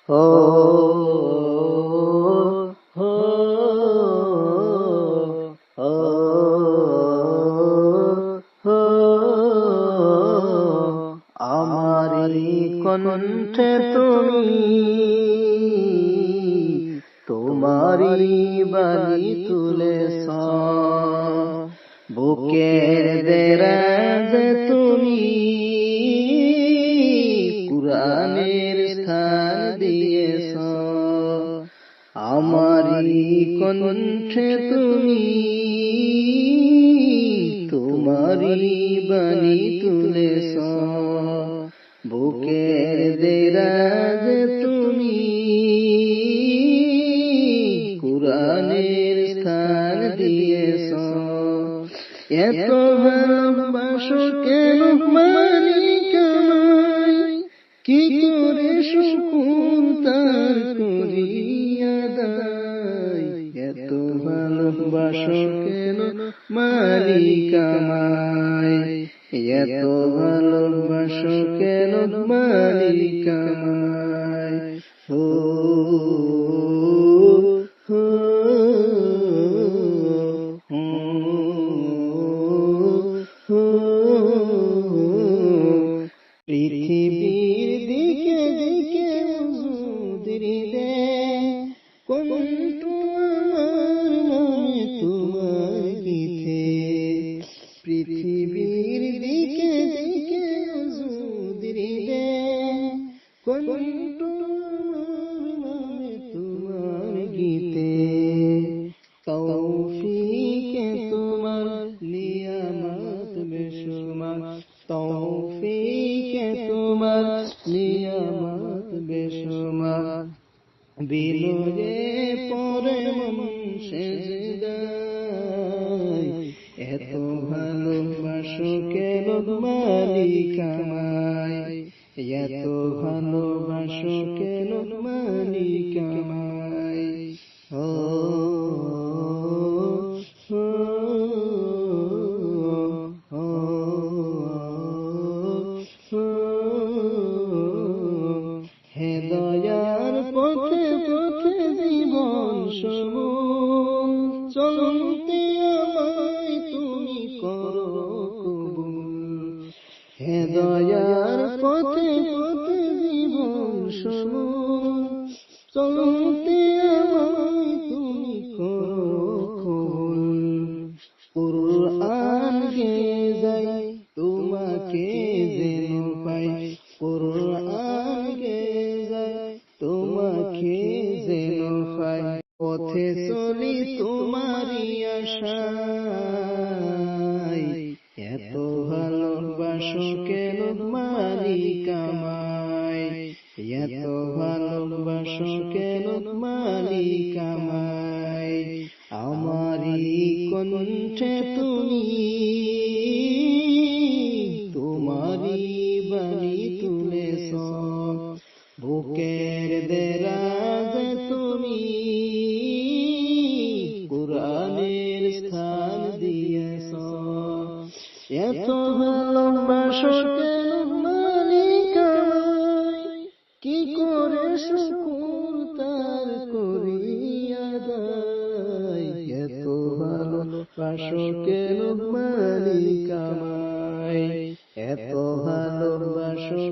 হো হো হো হো আমারি কণ্ঠে তুমি তোমারি বাণী তুলেছ, বুকের দেরাজে তুমি কুরআনের স্থান দিয়েছ। আমারি কণ্ঠে তুমি তোমারি বাণী তুলেছ, বুকের দেরাজে তুমি কুরআনের স্থান দিয়েছ। এত ভালোবাসো কেন মালিক আমায়, কি করে শুকর তার করিয়া দায়। এত ভালোবাসো কেন মালিক আমায়, এত ভালোবাসো কেন মালিক আমায়। হো হো পৃথিবীর দিকে দিকে দিলে কোনটু আমার নামে তোমার গীতে। পৃথিবীর দিকে দিকে দিলে কোনটু আমার নামে তোমার গীতে। তৌফিকে তোমার নিয়ামত বেশুমার, তৌফিকে তোমার নিয়ামত বেশুমার। বিনয়ে পরে মন সেজদায়, এত ভালোবাসো কেন মালিক আমায়, এত ভালোবাসো কেন মালিক আমায়। ও হে দয়ার পথে পথে জীবন সমুল, চলতে আমায় তুমি করো কবুল। হে দয়ার পথে পথে জীবন সমুল, চলতে আমায় তুমি করো কবুল। কুরআন গে যাই তোমাকে যেন পাই, কুরআন গে যাই তোমাকে যেন পাই। পথে চলি তোমারি আশায়, এত ভালোবাসো কেন মালিক আমায়, এত ভালোবাসো কেন মালিক আমায়। আমারি কণ্ঠে তুমি তোমারি বাণী তুলেছ, বুকের দেরাজে তুমি কুরআনের স্থান দিয়েছ। এত ভালোবাসো কেন মালিক আমায়, কি করে শুকর তার করিয়া দায়। এত ভালোবাসো কেন মালিক আমায়, এত ভালোবাসো